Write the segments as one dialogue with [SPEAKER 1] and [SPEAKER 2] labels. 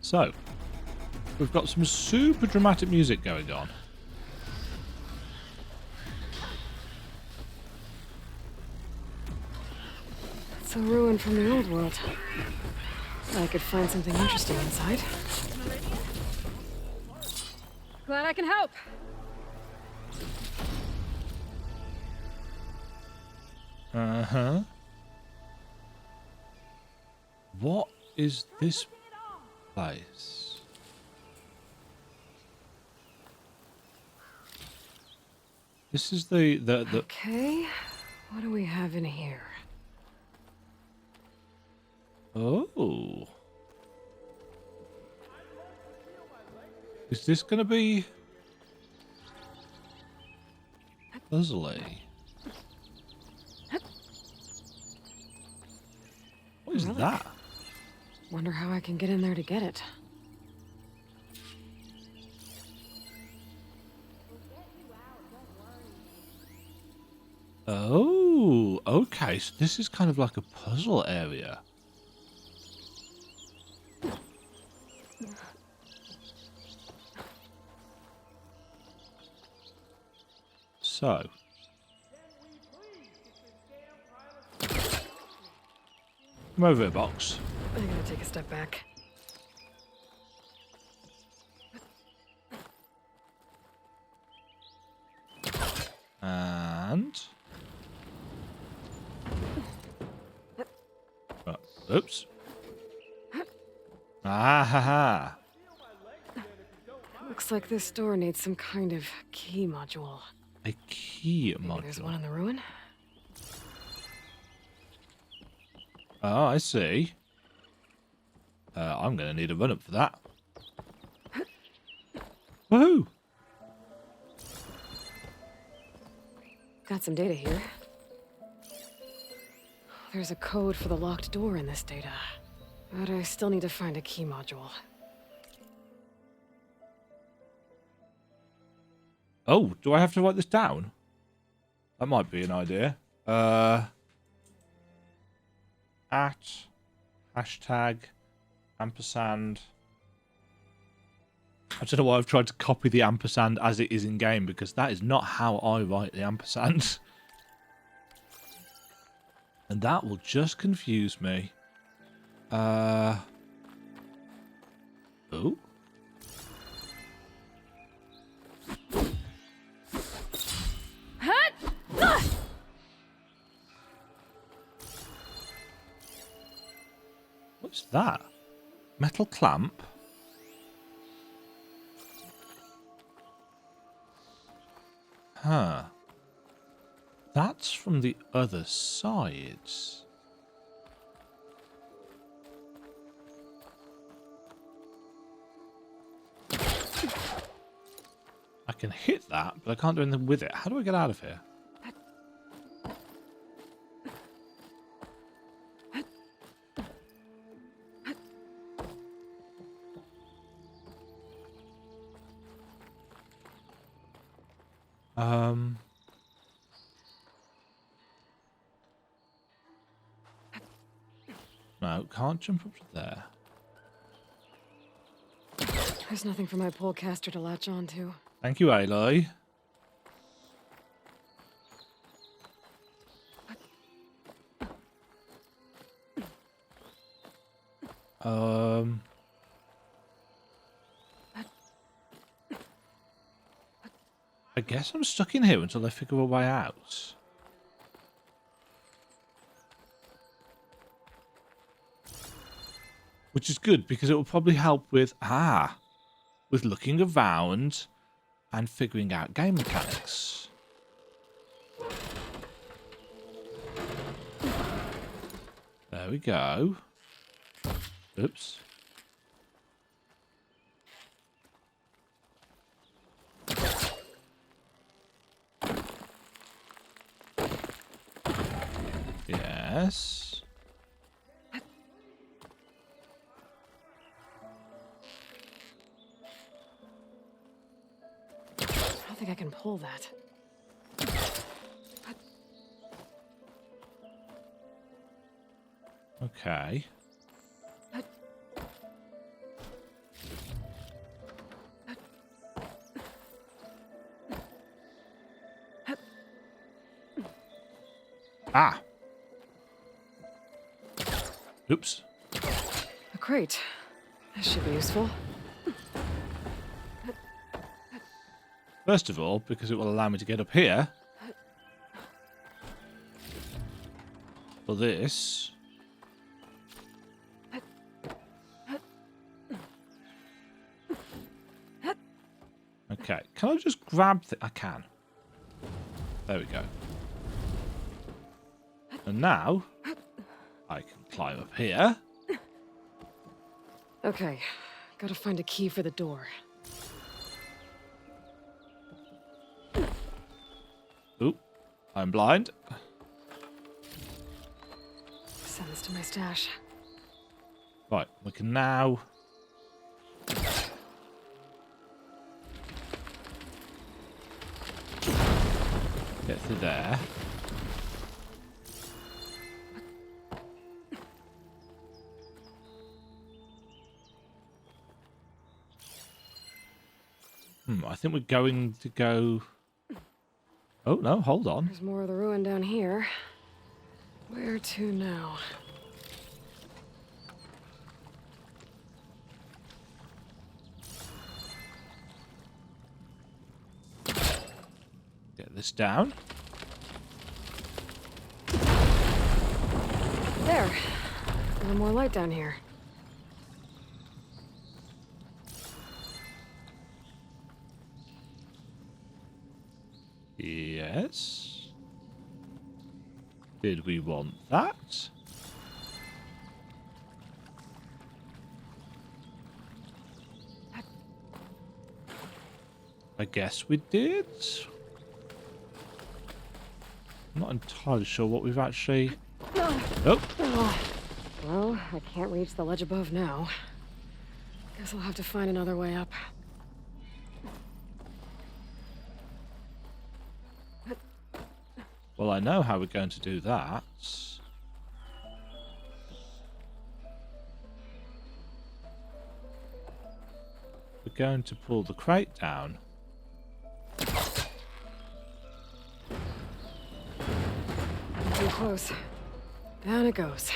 [SPEAKER 1] So, we've got some super dramatic music going on.
[SPEAKER 2] It's a ruin from the old world. I could find something interesting inside. Glad I can help.
[SPEAKER 1] Uh-huh. What is this place? This is the
[SPEAKER 2] Okay, what do we have in here?
[SPEAKER 1] Oh. Is this gonna be puzzly? What is that?
[SPEAKER 2] Wonder how I can get in there to get it.
[SPEAKER 1] Oh, okay. So this is kind of like a puzzle area. So. Come over here, box.
[SPEAKER 2] I'm gonna take a step back.
[SPEAKER 1] And... Oh, oops. Ah ha ha.
[SPEAKER 2] Looks like this door needs some kind of key module.
[SPEAKER 1] A key
[SPEAKER 2] Maybe there's one
[SPEAKER 1] module.
[SPEAKER 2] in the ruin?
[SPEAKER 1] Oh, I see. I'm going to need a run-up for that. Woohoo!
[SPEAKER 2] Got some data here. There's a code for the locked door in this data. But I still need to find a key module.
[SPEAKER 1] Oh, do I have to write this down? That might be an idea. At hashtag ampersand. I don't know why I've tried to copy the ampersand as it is in game, because that is not how I write the ampersand. And that will just confuse me. Oh. What's that? Metal clamp? Huh. That's from the other side. I can hit that, but I can't do anything with it. How do I get out of here? No, can't jump up to there.
[SPEAKER 2] There's nothing for my polecaster to latch onto.
[SPEAKER 1] Thank you, Aloy. I guess I'm stuck in here until I figure a way out. Which is good, because it will probably help with, with looking around and figuring out game mechanics. There we go. Oops. Yes.
[SPEAKER 2] I don't think I can pull that.
[SPEAKER 1] Okay. Ah. Oops.
[SPEAKER 2] A crate. This should be useful.
[SPEAKER 1] First of all, because it will allow me to get up here. For this. Okay, can I just grab I can. There we go. And now, I can climb up here.
[SPEAKER 2] Okay, gotta find a key for the door.
[SPEAKER 1] Oop, I'm blind.
[SPEAKER 2] Send this to my stash.
[SPEAKER 1] Right, we can now... get through there. I think we're going to go... Oh, no, hold on.
[SPEAKER 2] There's more of the ruin down here. Where to now?
[SPEAKER 1] Get this down.
[SPEAKER 2] There. A little more light down here.
[SPEAKER 1] Yes. Did we want that? I guess we did. I'm not entirely sure what we've actually... Oh!
[SPEAKER 2] Well, I can't reach the ledge above now. Guess I'll have to find another way up.
[SPEAKER 1] Well, I know how we're going to do that. We're going to pull the crate down.
[SPEAKER 2] Too close. Down it goes.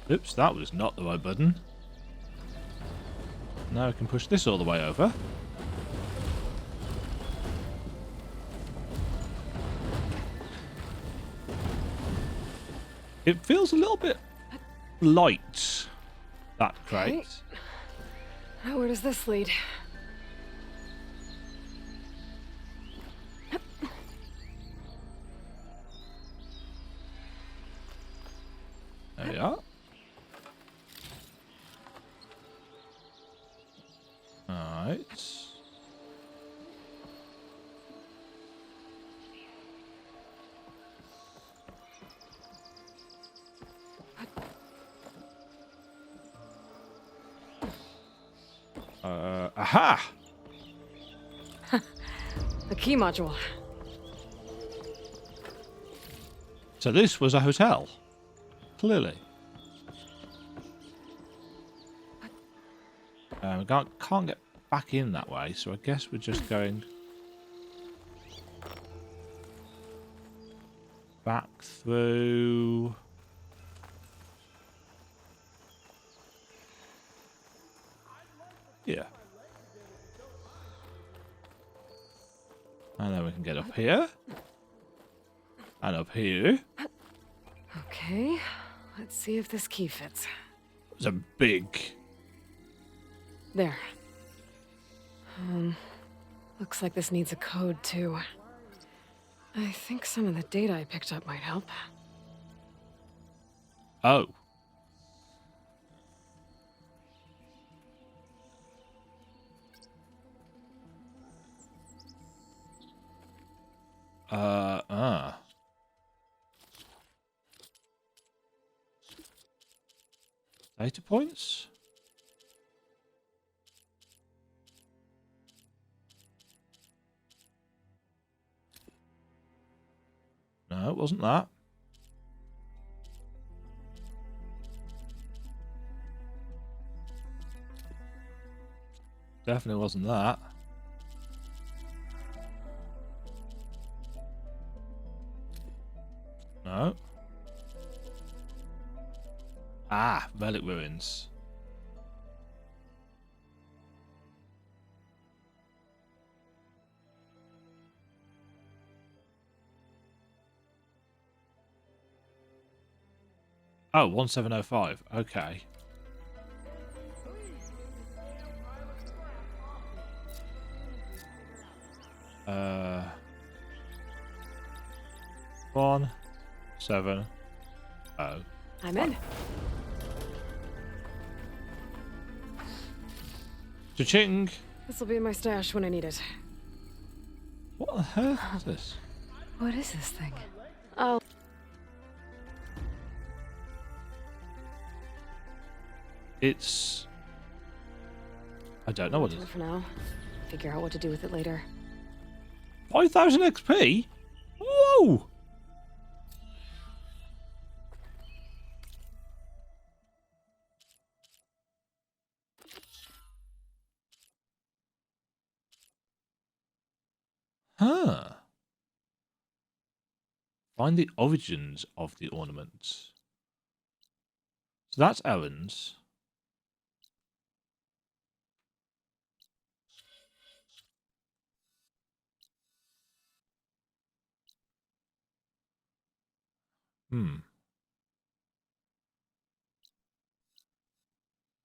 [SPEAKER 1] Oops, that was not the right button. Now I can push this all the way over. It feels a little bit light, that crate.
[SPEAKER 2] Okay. Now where does this lead?
[SPEAKER 1] There we are. Alright. Aha!
[SPEAKER 2] The key module.
[SPEAKER 1] So this was a hotel. Clearly. We can't get back in that way, so I guess we're just going back through. Yeah. And then we can get up here. And up here.
[SPEAKER 2] Okay, let's see if this key fits.
[SPEAKER 1] It's a big...
[SPEAKER 2] There. Looks like this needs a code too. I think some of the data I picked up might help.
[SPEAKER 1] Oh. Data points? No, it wasn't that. Definitely wasn't that. Ah, relic ruins. Oh, 1705. Okay. Uh, 170.
[SPEAKER 2] I'm in.
[SPEAKER 1] Cha-ching.
[SPEAKER 2] This'll be in my stash when I need it.
[SPEAKER 1] What the hell is this?
[SPEAKER 2] What is this thing? Oh,
[SPEAKER 1] It's... I don't know what it
[SPEAKER 2] do
[SPEAKER 1] is.
[SPEAKER 2] it for now. Figure out what to do with it later.
[SPEAKER 1] 5,000 XP? Whoa! Huh. Find the origins of the ornaments. So that's errands.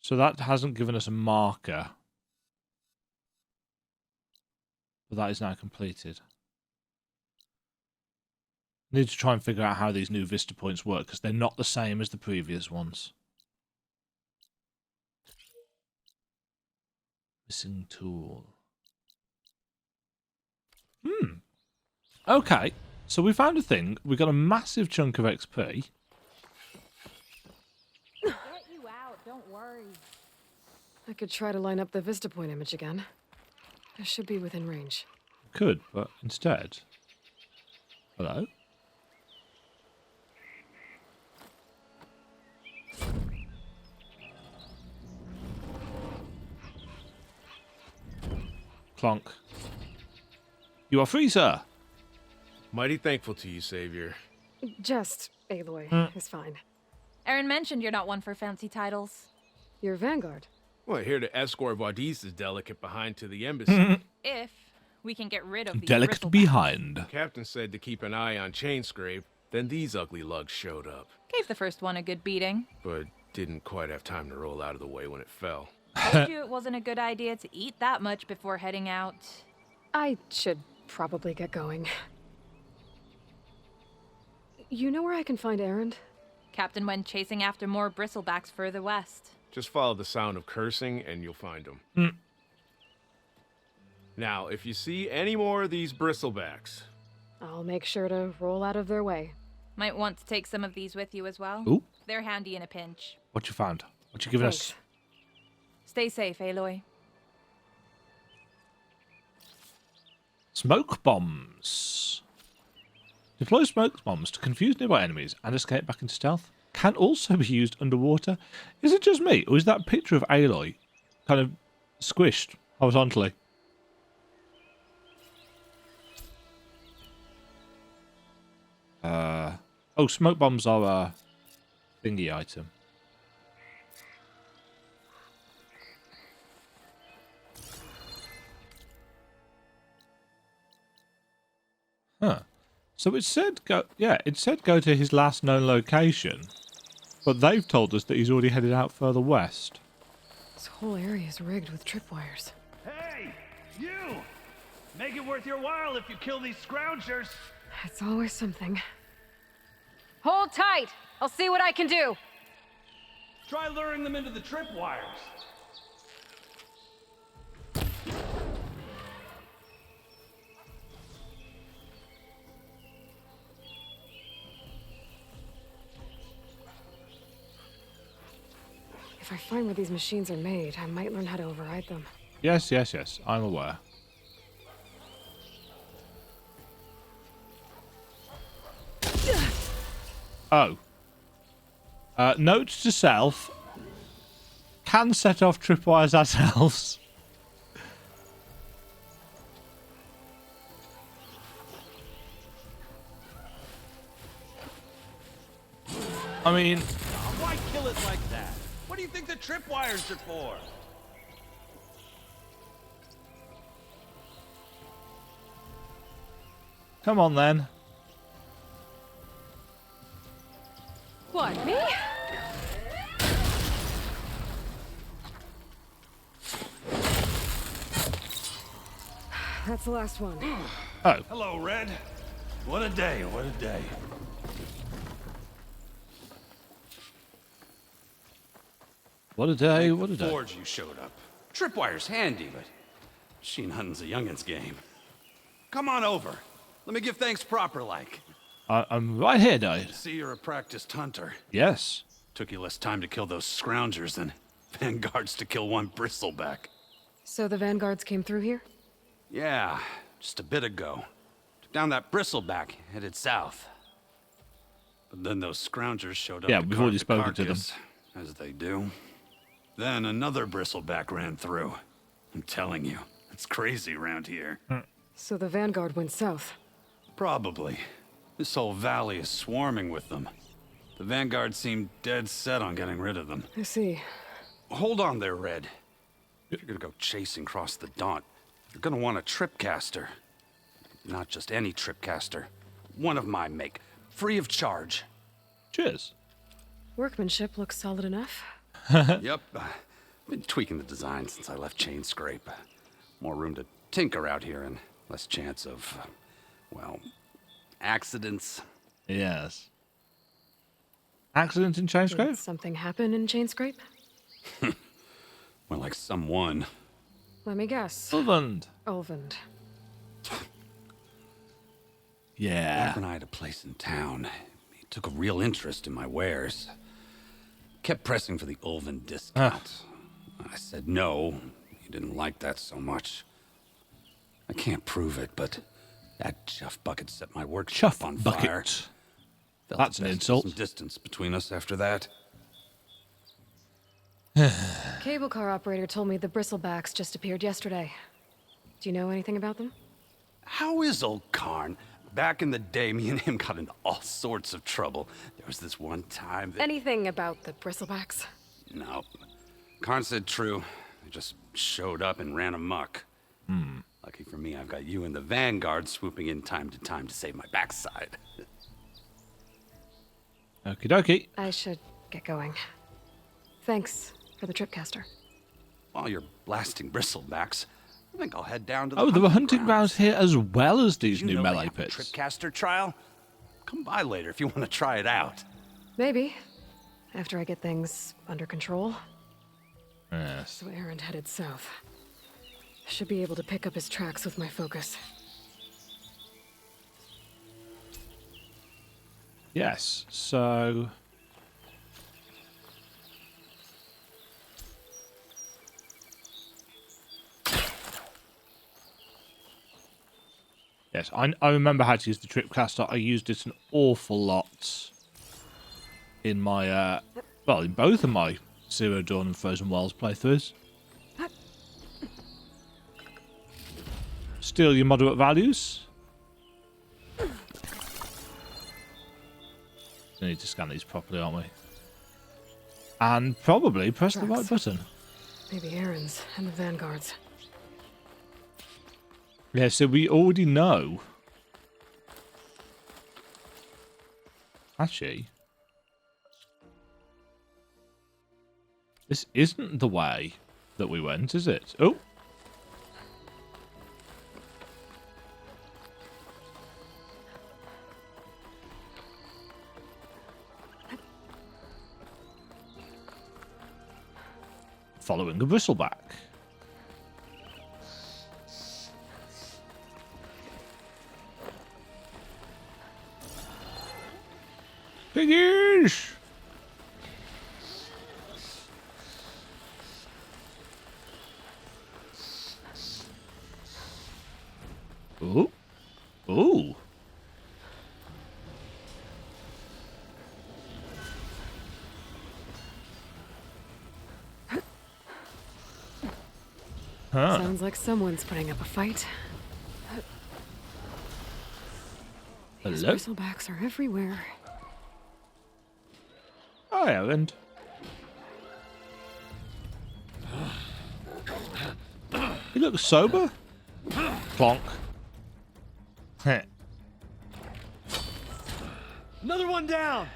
[SPEAKER 1] So that hasn't given us a marker. But that is now completed. Need to try and figure out how these new vista points work, because they're not the same as the previous ones. Missing tool. Okay, so we found a thing. We got a massive chunk of XP.
[SPEAKER 3] Get you out, don't worry.
[SPEAKER 2] I could try to line up the Vista Point image again. I should be within range.
[SPEAKER 1] Could, but instead... Hello? Clonk. You are free, sir.
[SPEAKER 4] Mighty thankful to you, Savior.
[SPEAKER 2] Just Aloy is fine.
[SPEAKER 3] Aaron mentioned you're not one for fancy titles.
[SPEAKER 2] You're Vanguard.
[SPEAKER 4] Well, here to escort Vaudise's delicate behind to the embassy.
[SPEAKER 3] If we can get rid of these
[SPEAKER 1] Delicate
[SPEAKER 3] bristlebacks.
[SPEAKER 1] behind.
[SPEAKER 4] Captain said to keep an eye on Chainscrape. Then these ugly lugs showed up,
[SPEAKER 3] Gave the first one a good beating.
[SPEAKER 4] but didn't quite have time to roll out of the way when it fell.
[SPEAKER 3] Told you it wasn't a good idea to eat that much before heading out.
[SPEAKER 2] I should probably get going. You know where I can find Erend?
[SPEAKER 3] Captain went chasing after more bristlebacks further west.
[SPEAKER 4] Just follow the sound of cursing and you'll find them. Now, if you see any more of these bristlebacks,
[SPEAKER 2] I'll make sure to roll out of their way.
[SPEAKER 3] Might want to take some of these with you as well.
[SPEAKER 1] Ooh,
[SPEAKER 3] They're handy in a pinch.
[SPEAKER 1] what you found? What you giving
[SPEAKER 2] Thanks.
[SPEAKER 1] us?
[SPEAKER 3] Stay safe, Aloy.
[SPEAKER 1] Smoke bombs. Deploy smoke bombs to confuse nearby enemies and escape back into stealth. Can also be used underwater. Is it just me, or is that picture of Aloy kind of squished horizontally? Oh, smoke bombs are a thingy item. Huh. So it said go. Yeah, it said go to his last known location, but they've told us that he's already headed out further west.
[SPEAKER 2] This whole area is rigged with tripwires.
[SPEAKER 5] Hey, you! Make it worth your while if you kill these scroungers.
[SPEAKER 2] It's always something.
[SPEAKER 6] Hold tight! I'll see what I can do!
[SPEAKER 5] Try luring them into the tripwires.
[SPEAKER 2] If I find where these machines are made, I might learn how to override them.
[SPEAKER 1] Yes, yes, yes. I'm aware. Oh. Note to self. Can set off tripwires ourselves. I mean,
[SPEAKER 5] Why kill it like that? What do you think the tripwires are for?
[SPEAKER 1] Come on then.
[SPEAKER 2] What, me? That's the last one.
[SPEAKER 1] Oh,
[SPEAKER 5] Hello, Red. What a day, what a day.
[SPEAKER 1] what a day, what a day.
[SPEAKER 7] Forge you showed up. Tripwire's handy, but machine hunting's a youngin's game. Come on over. Let me give thanks proper like.
[SPEAKER 1] I'm right here, Dave.
[SPEAKER 7] See you're a practiced hunter.
[SPEAKER 1] Yes.
[SPEAKER 7] Took you less time to kill those scroungers than vanguards to kill one bristleback.
[SPEAKER 2] So the vanguards came through here?
[SPEAKER 7] Yeah, just a bit ago. Took down that bristleback, headed south. But then those scroungers showed up
[SPEAKER 1] Yeah,
[SPEAKER 7] to
[SPEAKER 1] we've
[SPEAKER 7] guard
[SPEAKER 1] already
[SPEAKER 7] the
[SPEAKER 1] spoken to them.
[SPEAKER 7] carcass, as they do. Then another bristleback ran through. I'm telling you, it's crazy around here.
[SPEAKER 2] So the vanguard went south.
[SPEAKER 7] Probably. This whole valley is swarming with them. The vanguard seemed dead set on getting rid of them.
[SPEAKER 2] I see.
[SPEAKER 7] Hold on there, Red. If you're gonna go chasing across the Daunt, you're gonna want a tripcaster. Not just any tripcaster. One of my make. Free of charge.
[SPEAKER 1] Cheers.
[SPEAKER 2] Workmanship looks solid enough.
[SPEAKER 7] Yep. Been tweaking the design since I left Chain Scrape. More room to tinker out here and less chance of, well, accidents.
[SPEAKER 1] Yes. Accident in Chain
[SPEAKER 2] Did
[SPEAKER 1] Scrape?
[SPEAKER 2] something happen in Chain Scrape?
[SPEAKER 7] More like someone.
[SPEAKER 2] Let me guess.
[SPEAKER 1] Ulvund.
[SPEAKER 2] Ulvund.
[SPEAKER 1] Yeah.
[SPEAKER 7] Back when I had a place in town, he took a real interest in my wares. Kept pressing for the Ulvund discount. I said no. He didn't like that so much. I can't prove it, but that chuff bucket set my workshop
[SPEAKER 1] Chuff
[SPEAKER 7] on fire.
[SPEAKER 1] bucket.
[SPEAKER 7] Felt
[SPEAKER 1] That's
[SPEAKER 7] it
[SPEAKER 1] an
[SPEAKER 7] best to
[SPEAKER 1] insult.
[SPEAKER 7] put some distance between us after that.
[SPEAKER 2] Cable car operator told me the bristlebacks just appeared yesterday. Do you know anything about them?
[SPEAKER 7] How is old Karn? Back in the day, me and him got into all sorts of trouble. There was this one time that...
[SPEAKER 2] Anything about the bristlebacks?
[SPEAKER 7] No. Karn said true. They just showed up and ran amok. Lucky for me, I've got you and the Vanguard swooping in time to save my backside.
[SPEAKER 1] Okie dokie.
[SPEAKER 2] I should get going. Thanks for the tripcaster.
[SPEAKER 7] While you're blasting bristlebacks, I think I'll head down to the
[SPEAKER 1] Oh, there were hunting
[SPEAKER 7] grounds.
[SPEAKER 1] grounds here as well as these
[SPEAKER 7] You
[SPEAKER 1] new
[SPEAKER 7] know they
[SPEAKER 1] melee
[SPEAKER 7] have a
[SPEAKER 1] pits.
[SPEAKER 7] Tripcaster trial? Come by later if you want to try it out.
[SPEAKER 2] Maybe. After I get things under control.
[SPEAKER 1] Yes.
[SPEAKER 2] So Aaron headed south. Should be able to pick up his tracks with my focus.
[SPEAKER 1] Yes, so... Yes, I remember how to use the tripcaster. I used it an awful lot in my, well, in both of my Zero Dawn and Frozen Wilds playthroughs. Steal your moderate values. We need to scan these properly, aren't we? And probably press the right
[SPEAKER 2] Tracks.
[SPEAKER 1] button.
[SPEAKER 2] Maybe Aaron's and the Vanguards.
[SPEAKER 1] Yeah, so we already know. Actually, this isn't the way that we went, is it? Oh. Following a bristleback. Piggies! Ooh. Ooh. Huh.
[SPEAKER 2] Sounds like someone's putting up a fight. These
[SPEAKER 1] Hello?
[SPEAKER 2] bristlebacks are everywhere.
[SPEAKER 1] Oh, Hi, Erend. He looks sober. Plonk. Heh.
[SPEAKER 5] Another one down!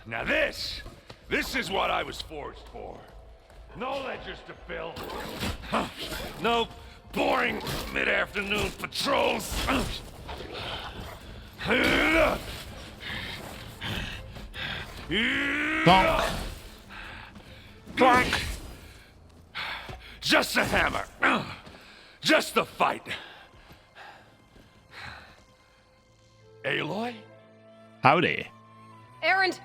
[SPEAKER 8] Now this is what I was forged for. No ledgers to fill. No boring mid-afternoon patrols.
[SPEAKER 1] Plonk.
[SPEAKER 8] Clank. Just a hammer. Just a fight. Aloy?
[SPEAKER 1] Howdy.
[SPEAKER 6] Erend!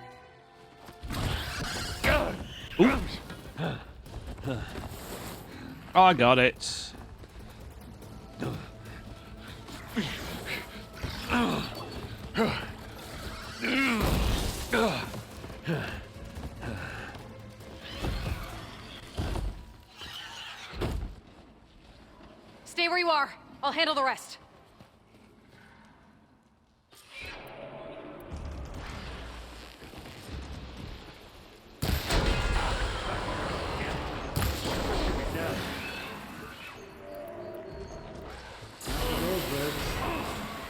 [SPEAKER 1] I got it.
[SPEAKER 6] Stay where you are. I'll handle the rest.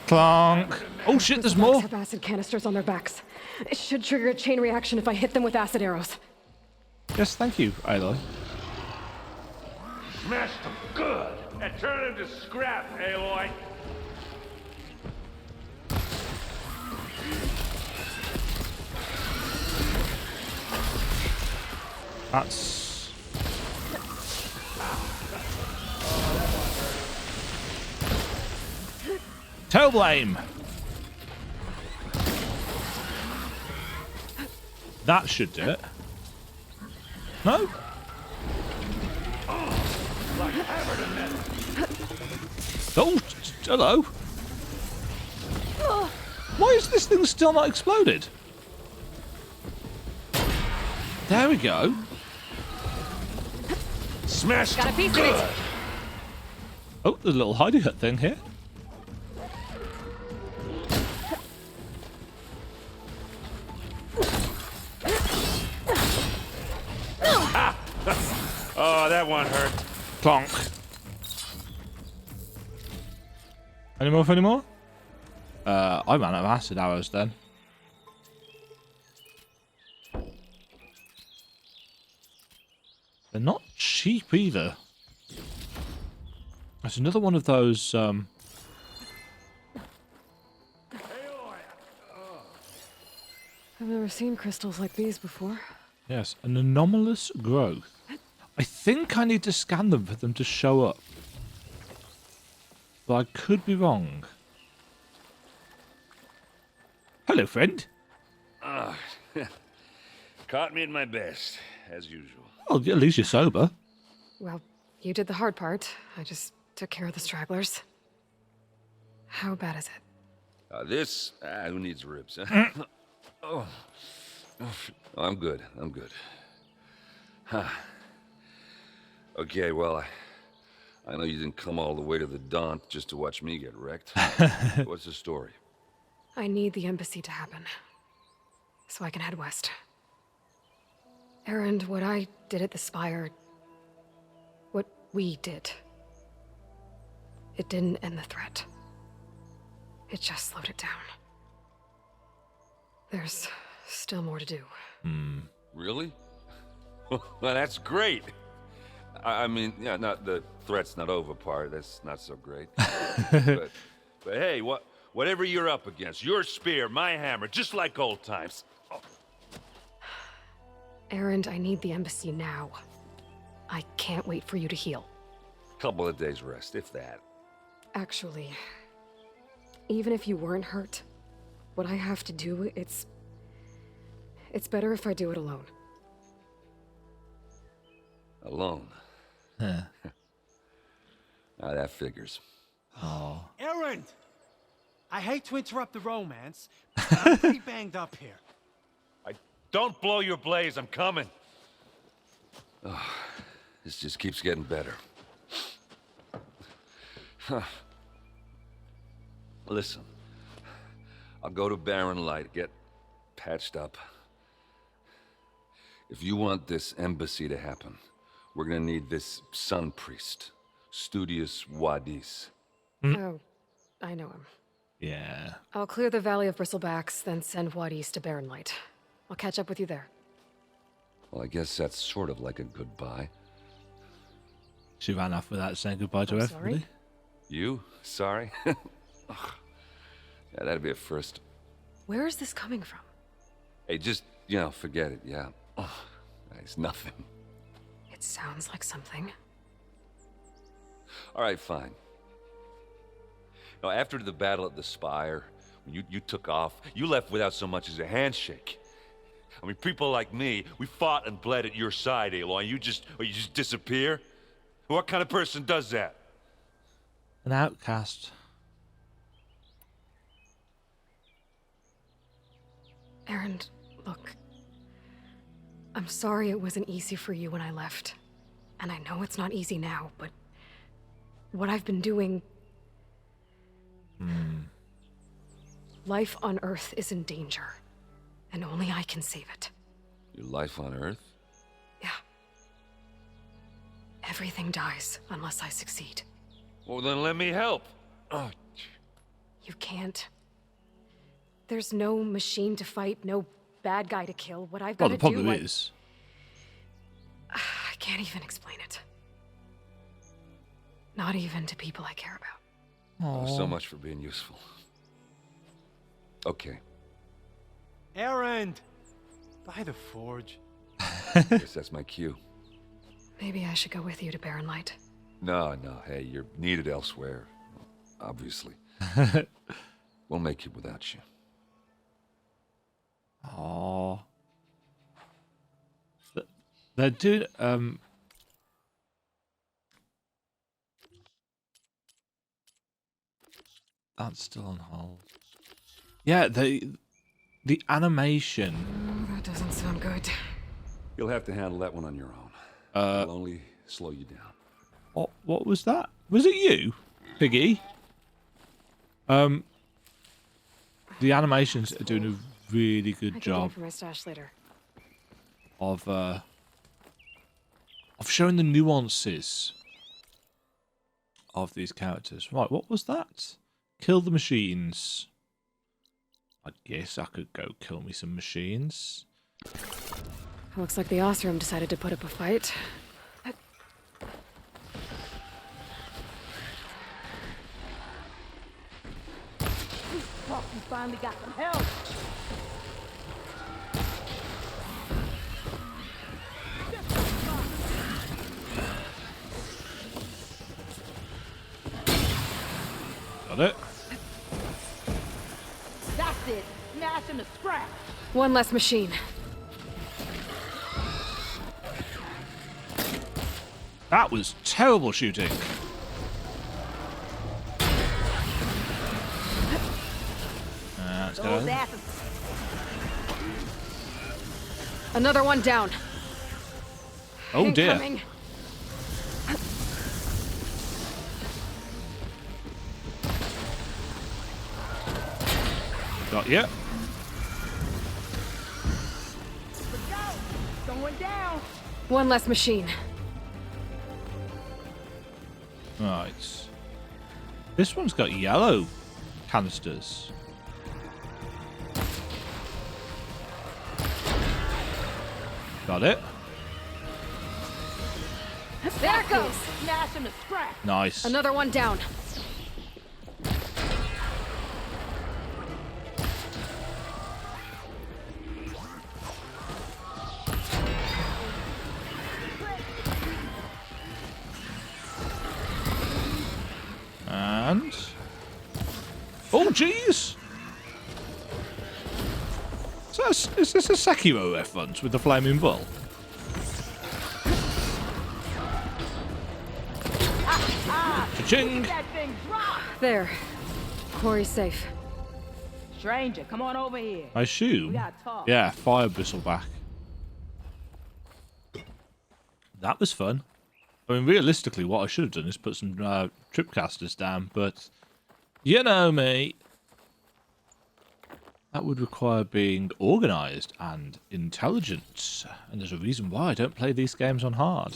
[SPEAKER 1] Clonk. Oh shit, there's more.
[SPEAKER 2] Have acid canisters on their backs. It should trigger a chain reaction if I hit them with acid arrows.
[SPEAKER 1] Yes, thank you, Aloy.
[SPEAKER 8] Smashed them good. And turn them to scrap, Aloy.
[SPEAKER 1] That's... Toe blame. That should do it. No? Oh, hello. Why is this thing still not exploded? There we go.
[SPEAKER 8] Smashed
[SPEAKER 6] Got a
[SPEAKER 8] them
[SPEAKER 6] piece of
[SPEAKER 8] good.
[SPEAKER 6] it.
[SPEAKER 1] Oh, there's a little hidey hut thing here.
[SPEAKER 8] Oh, that one hurt.
[SPEAKER 1] Clonk. Any more? Any more? I ran out of acid arrows then. They're not cheap either. There's another one of those,
[SPEAKER 2] I've never seen crystals like these before.
[SPEAKER 1] yes, an anomalous growth. I think I need to scan them for them to show up. But I could be wrong. Hello, friend.
[SPEAKER 8] Caught me at my best, as usual.
[SPEAKER 1] Oh, at least you're sober.
[SPEAKER 2] Well, you did the hard part. I just took care of the stragglers. How bad is it?
[SPEAKER 7] Who needs ribs, huh? Oh, I'm good. I'm good. Huh. Okay, well, I know you didn't come all the way to the Daunt just to watch me get wrecked. What's the story?
[SPEAKER 2] I need the embassy to happen, so I can head west. Erend, what I did at the Spire, what we did, it didn't end the threat. It just slowed it down. There's still more to do.
[SPEAKER 7] Really? Well, that's great. I mean, yeah, not the threat's not over part. That's not so great. but hey, whatever you're up against, your spear, my hammer, just like old times. Oh.
[SPEAKER 2] Erend, I need the embassy now. I can't wait for you to heal.
[SPEAKER 7] Couple of days rest, if that.
[SPEAKER 2] Actually, even if you weren't hurt, what I have to do, it's better if I do it alone.
[SPEAKER 7] Alone.
[SPEAKER 1] Huh.
[SPEAKER 7] That figures.
[SPEAKER 1] Oh.
[SPEAKER 5] Erend! I hate to interrupt the romance, but I'm pretty banged up here.
[SPEAKER 8] Don't blow your blaze, I'm coming.
[SPEAKER 7] This just keeps getting better. Huh. Listen, I'll go to Barren Light, get patched up.
[SPEAKER 9] If you want this embassy to happen, we're gonna need this sun priest, Studius Wadis.
[SPEAKER 2] Oh, I know him.
[SPEAKER 1] Yeah.
[SPEAKER 2] I'll clear the Valley of Bristlebacks, then send Wadis to Barren Light. I'll catch up with you there.
[SPEAKER 9] Well, I guess that's sort of like a goodbye.
[SPEAKER 1] She ran off without saying goodbye to
[SPEAKER 2] I'm
[SPEAKER 1] everybody.
[SPEAKER 2] sorry?
[SPEAKER 9] You? Sorry? Ugh. Yeah, that'd be a first.
[SPEAKER 2] Where is this coming from?
[SPEAKER 9] Hey, just, forget it, yeah. Ugh, it's nothing.
[SPEAKER 2] It sounds like something.
[SPEAKER 9] All right, fine. Now, after the battle at the Spire, when you took off, you left without so much as a handshake. I mean, people like me, we fought and bled at your side, Aloy, and you just disappear? What kind of person does that?
[SPEAKER 1] An outcast.
[SPEAKER 2] Aaron, look. I'm sorry it wasn't easy for you when I left. And I know it's not easy now, but what I've been doing... Life on Earth is in danger. And only I can save it.
[SPEAKER 9] Your life on Earth?
[SPEAKER 2] Yeah. Everything dies unless I succeed.
[SPEAKER 9] Well, then let me help. Oh,
[SPEAKER 2] You can't. There's no machine to fight, no bad guy to kill. What I've
[SPEAKER 1] Well,
[SPEAKER 2] got
[SPEAKER 1] the
[SPEAKER 2] to do...
[SPEAKER 1] problem is,
[SPEAKER 2] I can't even explain it. Not even to people I care about.
[SPEAKER 9] so much for being useful. Okay,
[SPEAKER 5] Erend! By the forge.
[SPEAKER 9] guess that's my cue.
[SPEAKER 2] Maybe I should go with you to Barren Light.
[SPEAKER 9] No, hey, you're needed elsewhere. Obviously. We'll make it without you.
[SPEAKER 1] oh, they're doing That's still on hold. Yeah, the animation.
[SPEAKER 2] That doesn't sound good.
[SPEAKER 7] You'll have to handle that one on your own. I'll only slow you down.
[SPEAKER 1] What was that? Was it you, Piggy? The animations are doing a really
[SPEAKER 2] I
[SPEAKER 1] good
[SPEAKER 2] can
[SPEAKER 1] job
[SPEAKER 2] get for my stash later.
[SPEAKER 1] of showing the nuances of these characters. Right, what was that? Kill the machines. I guess I could go kill me some machines.
[SPEAKER 2] Looks like the Ostrom decided to put up a fight.
[SPEAKER 6] Fuck, you finally got some help.
[SPEAKER 1] Got it.
[SPEAKER 6] That's it. Smash him to scratch.
[SPEAKER 2] One less machine.
[SPEAKER 1] That was terrible shooting. Let's go.
[SPEAKER 6] Those asses.
[SPEAKER 2] Another one down.
[SPEAKER 1] Oh dear.
[SPEAKER 2] Incoming.
[SPEAKER 1] Got you.
[SPEAKER 6] Going down.
[SPEAKER 2] One less machine.
[SPEAKER 1] Right. This one's got yellow canisters. Got it.
[SPEAKER 2] There it goes.
[SPEAKER 6] Smash him to scratch.
[SPEAKER 1] Nice.
[SPEAKER 2] Another one down.
[SPEAKER 1] And... oh, jeez! Is this a Sekiro reference with the flaming bull? Cha-ching!
[SPEAKER 6] That thing drop.
[SPEAKER 2] There. Quarry's safe.
[SPEAKER 6] Stranger, come on over here.
[SPEAKER 1] I assume.
[SPEAKER 6] We gotta talk.
[SPEAKER 1] Yeah, fire bristleback. That was fun. I mean, realistically, what I should have done is put some tripcasters down, but you know me. That would require being organised and intelligent. And there's a reason why I don't play these games on hard.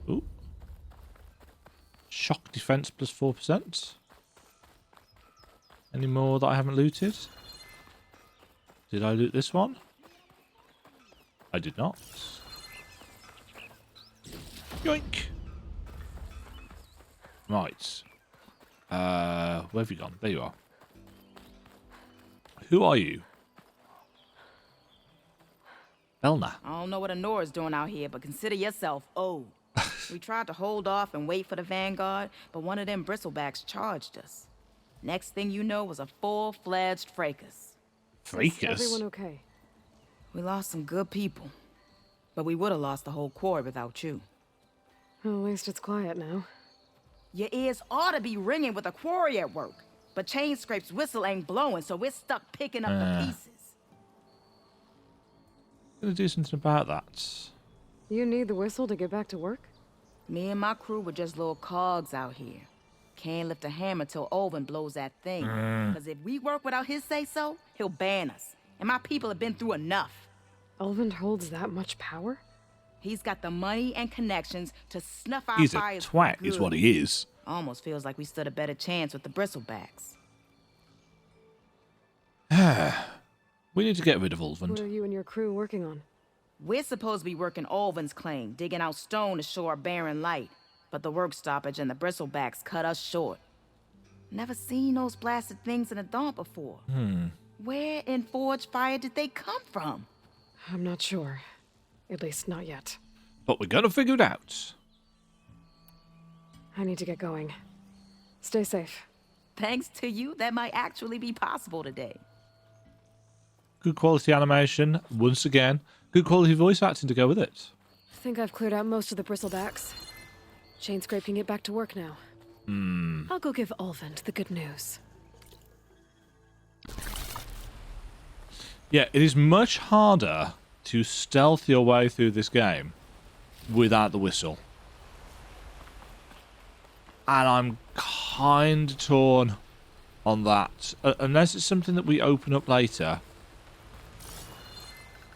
[SPEAKER 1] Ooh. Shock defense plus 4%. Any more that I haven't looted? Did I loot this one? I did not. Yoink! Right. Where have you gone? There you are. Who are you? Elna.
[SPEAKER 10] I don't know what Honora's doing out here, but consider yourself old. We tried to hold off and wait for the Vanguard, but one of them bristlebacks charged us. Next thing you know was a full-fledged fracas.
[SPEAKER 1] Fracas?
[SPEAKER 2] Is everyone okay?
[SPEAKER 10] We lost some good people, but we would have lost the whole quarry without you.
[SPEAKER 2] Well, at least it's quiet now.
[SPEAKER 10] Your ears ought to be ringing with a quarry at work, but Chainscrape's whistle ain't blowing, so we're stuck picking up the pieces.
[SPEAKER 1] Gonna do something about that.
[SPEAKER 2] You need the whistle to get back to work?
[SPEAKER 10] Me and my crew were just little cogs out here. Can't lift a hammer till Olvin blows that thing. Because if we work without his say-so, he'll ban us. And my people have been through enough.
[SPEAKER 2] Ulvund holds that much power?
[SPEAKER 10] He's got the money and connections to snuff our
[SPEAKER 1] He's a
[SPEAKER 10] fires for
[SPEAKER 1] twat,
[SPEAKER 10] good.
[SPEAKER 1] is what he is.
[SPEAKER 10] Almost feels like we stood a better chance with the bristlebacks.
[SPEAKER 1] We need to get rid of
[SPEAKER 2] What
[SPEAKER 1] Ulvund.
[SPEAKER 2] are you and your crew working on?
[SPEAKER 10] We're supposed to be working Olvin's claim, digging out stone to show our barren light. But the work stoppage and the bristlebacks cut us short. Never seen those blasted things in the dawn before. Where in Forge Fire did they come from?
[SPEAKER 2] I'm not sure. At least not yet.
[SPEAKER 1] But we're gonna figure it out.
[SPEAKER 2] I need to get going. Stay safe.
[SPEAKER 10] Thanks to you, that might actually be possible today.
[SPEAKER 1] Good quality animation, once again. Good quality voice acting to go with it.
[SPEAKER 2] I think I've cleared out most of the bristlebacks. Chainscrape can get back to work now. I'll go give Ulvund the good news.
[SPEAKER 1] Yeah, it is much harder to stealth your way through this game without the whistle. And I'm kind of torn on that. Unless it's something that we open up later.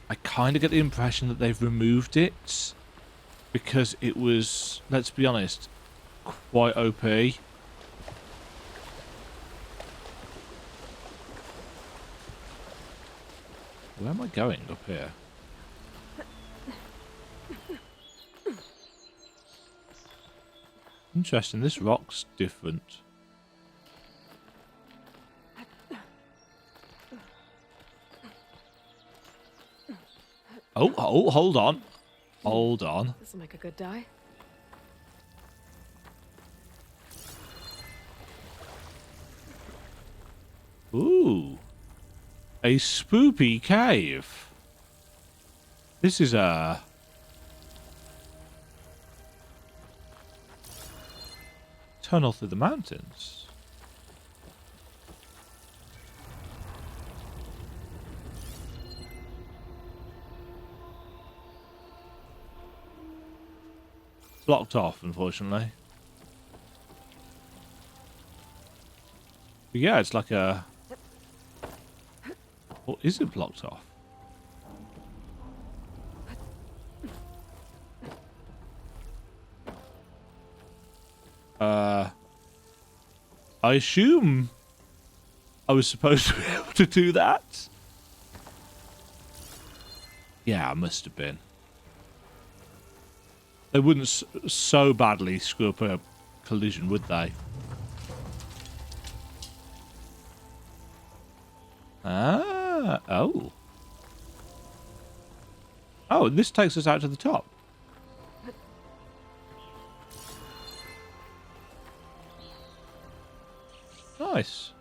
[SPEAKER 1] I kind of get the impression that they've removed it. Because it was, let's be honest, quite OP. Where am I going? Up here. Interesting, this rock's different. Oh, hold on. Hold on.
[SPEAKER 2] This'll make a good die.
[SPEAKER 1] Ooh. A spoopy cave. This is a... tunnel through the mountains. Blocked off, unfortunately. But yeah, it's like a... Or is it blocked off? I assume I was supposed to be able to do that. Yeah, I must have been. They wouldn't so badly screw up a collision, would they? Ah, oh. Oh, and this takes us out to the top. Nice.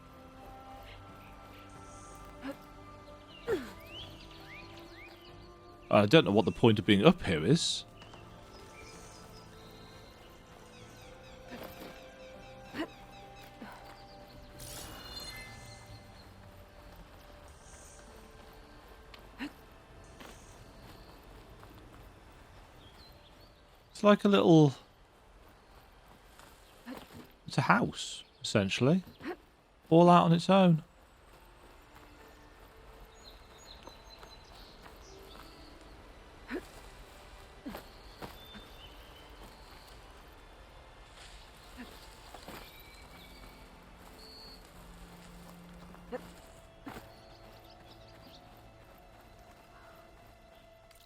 [SPEAKER 1] I don't know what the point of being up here is. It's like a little... It's a house. essentially. All out on its own.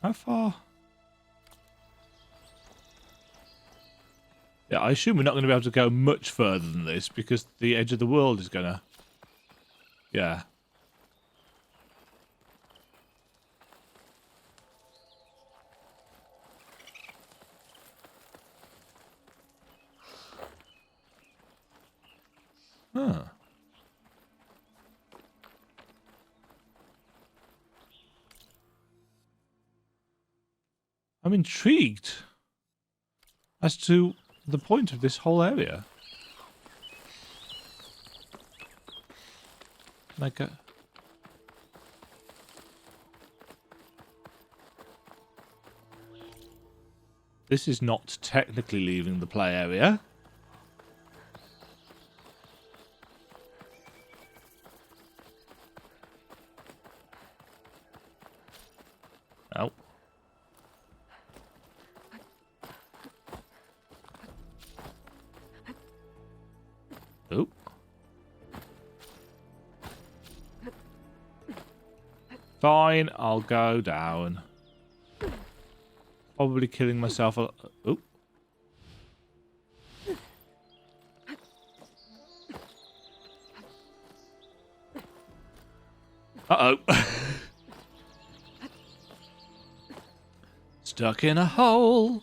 [SPEAKER 1] How far? Yeah, I assume we're not going to be able to go much further than this because the edge of the world is going to... Yeah. Huh. I'm intrigued as to the point of this whole area. Like a... This is not technically leaving the play area. Oh. Oh. Fine, I'll go down. Probably killing myself. Oh. Uh-oh. Stuck in a hole.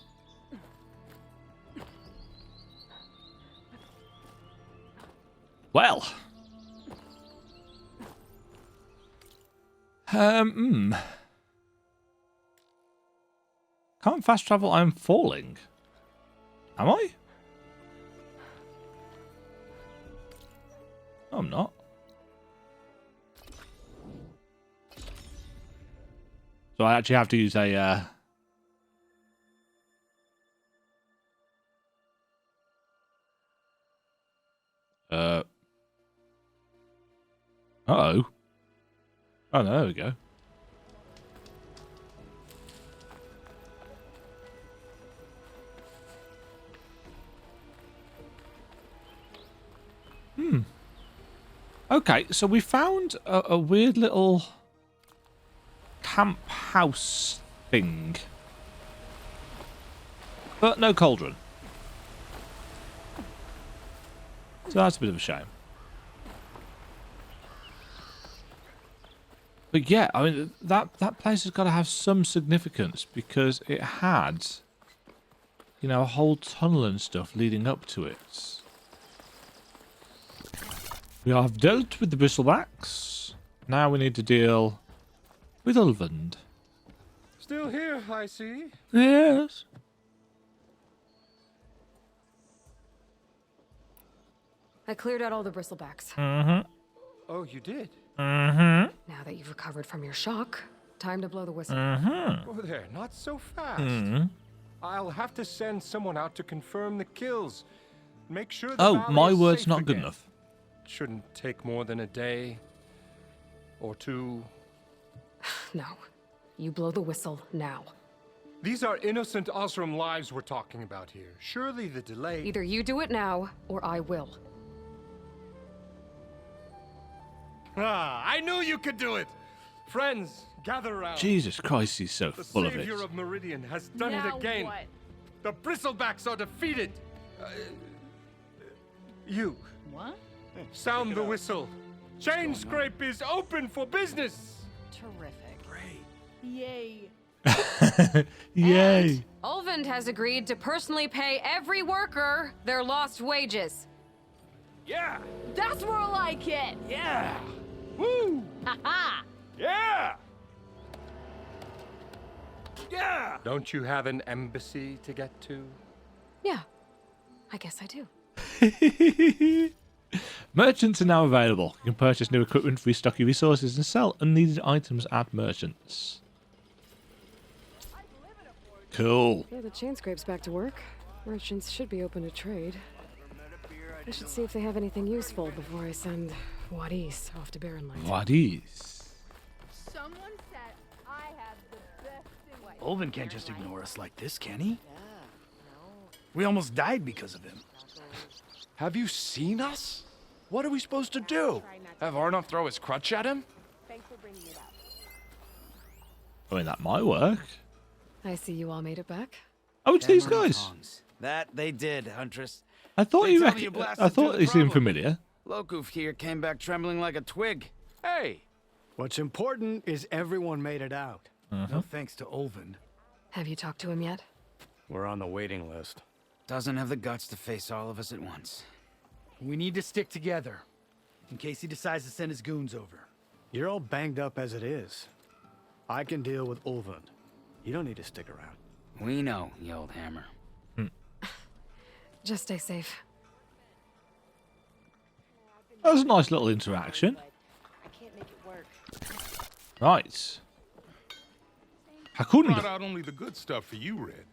[SPEAKER 1] Well. Can't fast travel, I'm falling. Am I? No, I'm not. So I actually have to use a... Uh-oh. Oh, no, there we go. Okay, so we found a weird little camp house thing. But no cauldron. So that's a bit of a shame. But yeah, I mean, that place has got to have some significance because it had, you know, a whole tunnel and stuff leading up to it. We have dealt with the bristlebacks. Now we need to deal with Ulvund.
[SPEAKER 8] Still here, I see.
[SPEAKER 1] Yes.
[SPEAKER 2] I cleared out all the bristlebacks.
[SPEAKER 1] Mm-hmm.
[SPEAKER 8] Oh, you did?
[SPEAKER 1] Mm-hmm.
[SPEAKER 2] Now that you've recovered from your shock, time to blow the whistle.
[SPEAKER 1] Mm-hmm.
[SPEAKER 8] Oh, there, not so fast.
[SPEAKER 1] Mm-hmm.
[SPEAKER 8] I'll have to send someone out to confirm the kills. Make sure the
[SPEAKER 1] Oh,
[SPEAKER 8] valley
[SPEAKER 1] my
[SPEAKER 8] is
[SPEAKER 1] word's
[SPEAKER 8] safe
[SPEAKER 1] not good
[SPEAKER 8] again.
[SPEAKER 1] enough.
[SPEAKER 8] Shouldn't take more than a day or two.
[SPEAKER 2] No. You blow the whistle now.
[SPEAKER 8] These are innocent Osram lives we're talking about here. Surely the delay...
[SPEAKER 2] Either you do it now, or I will.
[SPEAKER 8] Ah, I knew you could do it! Friends, gather around.
[SPEAKER 1] Jesus Christ, he's so
[SPEAKER 8] The
[SPEAKER 1] full of it.
[SPEAKER 8] savior of Meridian has done
[SPEAKER 6] Now
[SPEAKER 8] it again.
[SPEAKER 6] what?
[SPEAKER 8] The bristlebacks are defeated. You,
[SPEAKER 6] What?
[SPEAKER 8] sound the whistle. Chain Scrape is open for business.
[SPEAKER 6] Terrific. Great. Yay.
[SPEAKER 1] Yay.
[SPEAKER 6] Ulvund has agreed to personally pay every worker their lost wages.
[SPEAKER 8] Yeah,
[SPEAKER 6] That's more like it.
[SPEAKER 8] yeah. Woo!
[SPEAKER 6] Ha-ha.
[SPEAKER 8] Yeah! Yeah! Don't you have an embassy to get to?
[SPEAKER 2] Yeah. I guess I do.
[SPEAKER 1] Merchants are now available. You can purchase new equipment, restock your resources, and sell unneeded items at merchants. Cool.
[SPEAKER 2] Yeah, the chain scrape's back to work. Merchants should be open to trade. I should see if they have anything useful before I send Wadis off to Barren Light.
[SPEAKER 1] Wadis.
[SPEAKER 3] Someone said I have the best thing.
[SPEAKER 5] Olvin can't just ignore us like this, can he? We almost died because of him.
[SPEAKER 11] Have you seen us? What are we supposed to do? Have Arnold throw his crutch at him?
[SPEAKER 1] I mean, that might work.
[SPEAKER 2] I see you all made it back.
[SPEAKER 1] Oh, it's these guys.
[SPEAKER 12] That they did, Huntress.
[SPEAKER 1] I thought
[SPEAKER 12] They
[SPEAKER 1] you
[SPEAKER 12] tell me you
[SPEAKER 1] rec-
[SPEAKER 12] blasted
[SPEAKER 1] I
[SPEAKER 12] through
[SPEAKER 1] thought
[SPEAKER 12] the
[SPEAKER 1] he seemed
[SPEAKER 12] problem.
[SPEAKER 1] familiar.
[SPEAKER 12] Lokuf here came back trembling like a twig.
[SPEAKER 11] Hey!
[SPEAKER 13] What's important is everyone made it out.
[SPEAKER 5] No thanks to Olvin.
[SPEAKER 2] Have you talked to him yet?
[SPEAKER 13] We're on the waiting list.
[SPEAKER 12] Doesn't have the guts to face all of us at once.
[SPEAKER 5] We need to stick together. In case he decides to send his goons over.
[SPEAKER 13] You're all banged up as it is. I can deal with Ulvund. You don't need to stick around.
[SPEAKER 12] We know, you old hammer.
[SPEAKER 2] Just stay safe.
[SPEAKER 1] That was a nice little interaction. Right.
[SPEAKER 8] Brought
[SPEAKER 1] Hakund.
[SPEAKER 8] out only the good stuff for you, Red.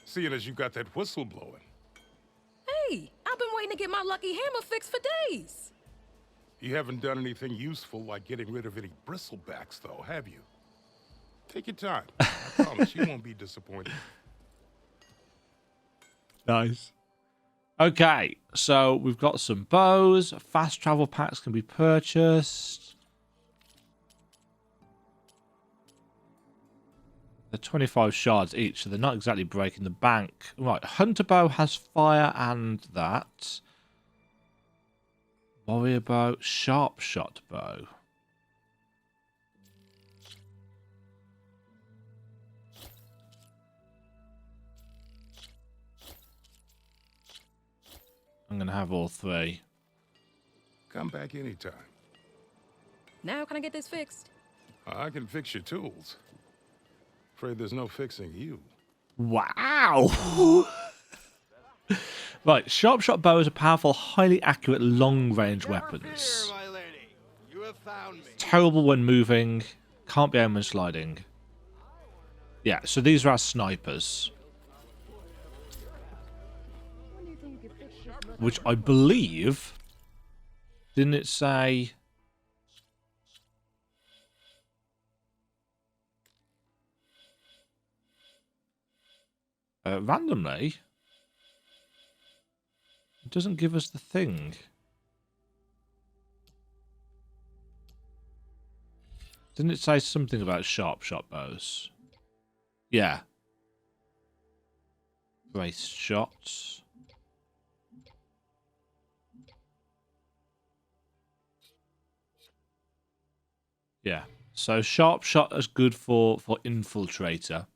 [SPEAKER 8] Seeing as you got that whistle blowing.
[SPEAKER 14] Hey, I've been waiting to get my lucky hammer fixed for days.
[SPEAKER 8] You haven't done anything useful like getting rid of any bristlebacks, though, have you? Take your time. I promise you won't be disappointed.
[SPEAKER 1] Nice. Okay, so we've got some bows. Fast travel packs can be purchased. They're 25 shards each, so they're not exactly breaking the bank. Right, hunter bow has fire and that. Warrior bow, sharp shot bow. I'm going to have all three.
[SPEAKER 8] Come back anytime.
[SPEAKER 14] Now can I get this fixed?
[SPEAKER 8] I can fix your tools. Afraid there's no fixing you.
[SPEAKER 1] Wow! Right, sharp shot bows are powerful, highly accurate, long-range weapons.
[SPEAKER 12] my lady. You have found me.
[SPEAKER 1] Terrible when moving, can't be aim when sliding. Yeah, so these are our snipers. Which I believe... Didn't it say... randomly... It doesn't give us the thing. Didn't it say something about sharp shot bows? Yeah. Braced shots. Yeah. So sharp shot is good for infiltrator.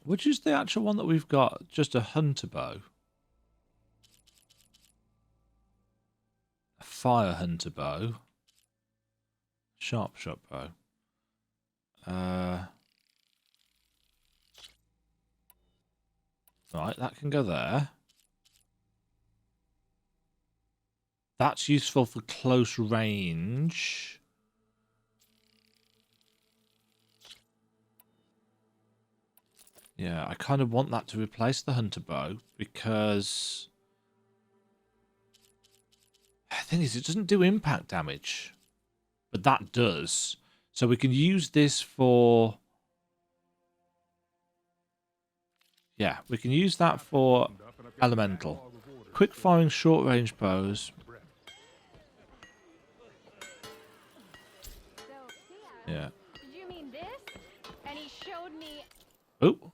[SPEAKER 1] Which is the actual one that we've got? Just a hunter bow. A fire hunter bow. Sharp shot bow. Right, that can go there. That's useful for close range. Yeah, I kind of want that to replace the hunter bow because the thing is, it doesn't do impact damage, but that does. So we can use this for, yeah, we can use that for elemental. Quick firing short range bows. Yeah.
[SPEAKER 6] Did you mean this? And he showed me.
[SPEAKER 1] Oh.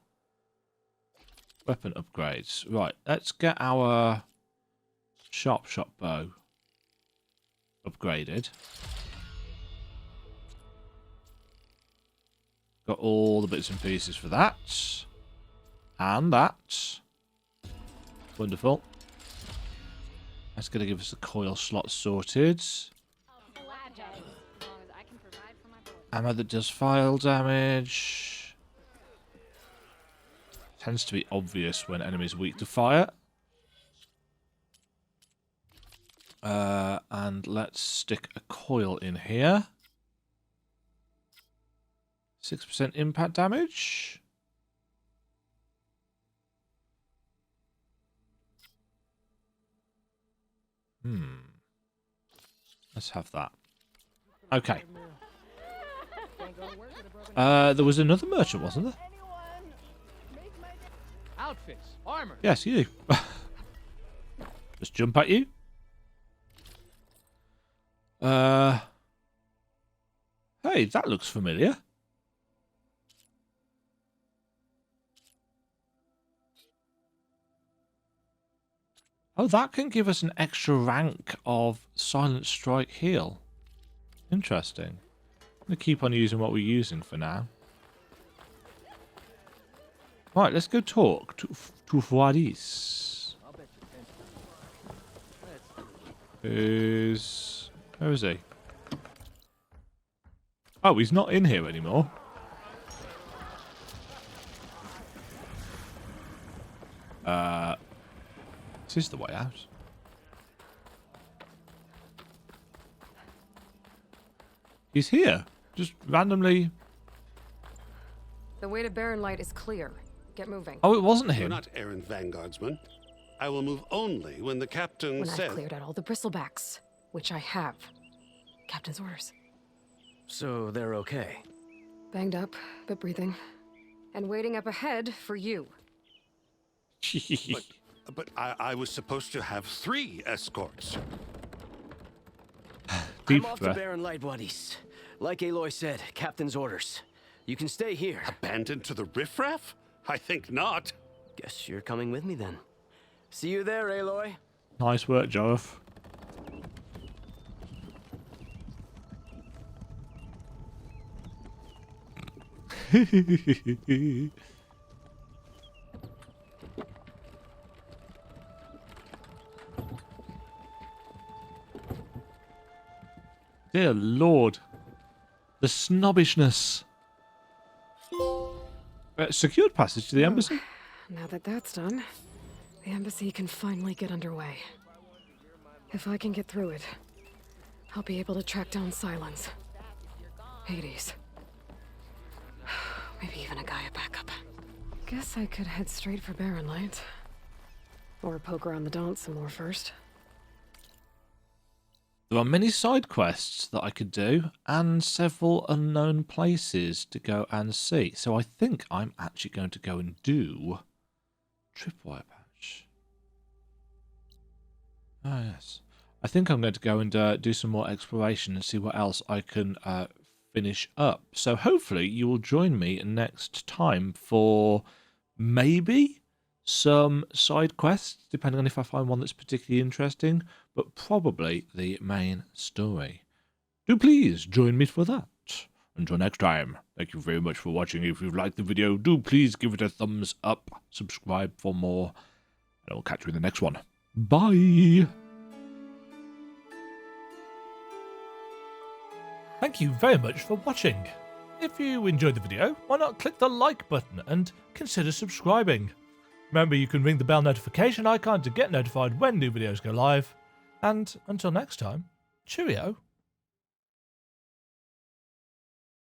[SPEAKER 1] Weapon upgrades. Right, let's get our sharp shot bow upgraded. Got all the bits and pieces for that. And that. Wonderful. That's going to give us the coil slot sorted. Ammo that does file damage. Tends to be obvious when enemies are weak to fire. And let's stick a coil in here. 6% impact damage. Let's have that. Okay. There was another merchant, wasn't there?
[SPEAKER 5] Outfits, armor.
[SPEAKER 1] Yes, you. Just jump at you. Hey, that looks familiar. Oh, that can give us an extra rank of Silent Strike Heal. Interesting. I'm going to keep on using what we're using for now. Right, let's go talk to Fuadis. Where is he? Oh, he's not in here anymore. This is the way out. He's here. Just randomly.
[SPEAKER 2] The way to Barren Light is clear. Get moving.
[SPEAKER 1] Oh, it wasn't
[SPEAKER 15] You're
[SPEAKER 1] him.
[SPEAKER 15] not errant vanguardsman. I will move only when the captain
[SPEAKER 2] When
[SPEAKER 15] says.
[SPEAKER 2] I've cleared out all the bristlebacks, which I have. Captain's orders.
[SPEAKER 13] So they're okay.
[SPEAKER 2] Banged up, but breathing. And waiting up ahead for you.
[SPEAKER 15] But I was supposed to have 3 escorts.
[SPEAKER 1] Deep
[SPEAKER 16] I'm off
[SPEAKER 1] breath.
[SPEAKER 16] to Barren Light, buddies. Like Aloy said, captain's orders. You can stay here.
[SPEAKER 15] Abandoned to the riffraff? I think not.
[SPEAKER 16] Guess you're coming with me then. See you there, Aloy.
[SPEAKER 1] Nice work, Joff. Dear Lord. The snobbishness. Secured passage to the embassy?
[SPEAKER 2] Now that that's done, the embassy can finally get underway. If I can get through it, I'll be able to track down Silence, Hades, maybe even a Gaia backup. Guess I could head straight for Barren Light. Or poke around the Daunt some more first.
[SPEAKER 1] There are many side quests that I could do and several unknown places to go and see. So I think I'm actually going to go and do Tripwire Patch. Ah, yes. I think I'm going to go and do some more exploration and see what else I can finish up. So hopefully you will join me next time for maybe some side quests, depending on if I find one that's particularly interesting, but probably the main story. Do please join me for that. Until next time, thank you very much for watching. If you've liked the video, do please give it a thumbs up, subscribe for more, and I'll catch you in the next one. Bye! Thank you very much for watching. If you enjoyed the video, why not click the like button and consider subscribing. Remember, you can ring the bell notification icon to get notified when new videos go live. And until next time, cheerio.